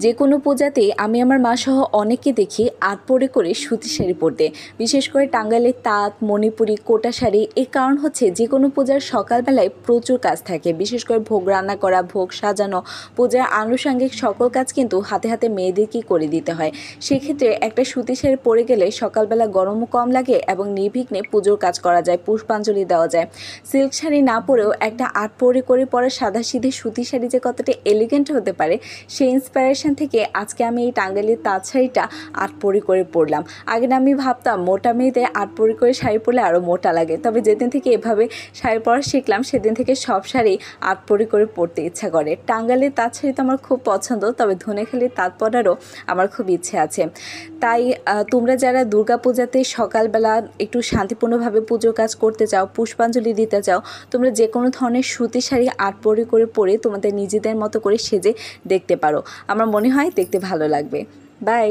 যে কোনো পূজাতে আমি আমার মা সহ অনেককে দেখি আট পরে করে সুতি শাড়ি পরতে, বিশেষ করে টাঙ্গাইলের তাঁত, মণিপুরি, কোটা শাড়ি। এর কারণ হচ্ছে যে কোনো পূজার সকালবেলায় প্রচুর কাজ থাকে, বিশেষ করে ভোগ রান্না করা, ভোগ সাজানো, পূজার আনুষঙ্গিক সকল কাজ কিন্তু হাতে হাতে মেয়েদেরকেই করে দিতে হয়। সেক্ষেত্রে একটা সুতি শাড়ি পরে গেলে সকালবেলা গরমও কম লাগে এবং নির্বিঘ্নে পুজোর কাজ করা যায়, পুষ্পাঞ্জলি দেওয়া যায়। সিল্ক শাড়ি না পরেও একটা আট পরে করে পরা সাদাসিধে সুতি শাড়ি যে কতটা এলিগেন্ট হতে পারে, সেই ইন্সপিরেশন থেকে আজকে আমি এই টাঙ্গাইলের তাঁত শাড়িটা আট পরি করে পরলাম। আগে না আমি ভাবতাম মোটা মেয়েদের আট পরি করে শাড়ি পরলে আরও মোটা লাগে, তবে যেদিন থেকে এভাবে শাড়ি পরা শিখলাম সেদিন থেকে সব শাড়ি আট পরি করে পরতে ইচ্ছা করে। টাঙ্গাইলের তাঁত শাড়ি তো আমার খুব পছন্দ, তবে ধনেখালির তাঁত পরারও আমার খুব ইচ্ছে আছে। তাই তোমরা যারা দুর্গাপূজাতে সকালবেলা একটু শান্তিপূর্ণভাবে পুজোর কাজ করতে চাও, পুষ্পাঞ্জলি দিতে চাও, তোমরা যে কোনো ধরনের সুতি শাড়ি আট পরি করে পরে তোমাদের নিজেদের মতো করে সেজে দেখতে পারো। আমার মনে হয় দেখতে ভালো লাগবে। বাই।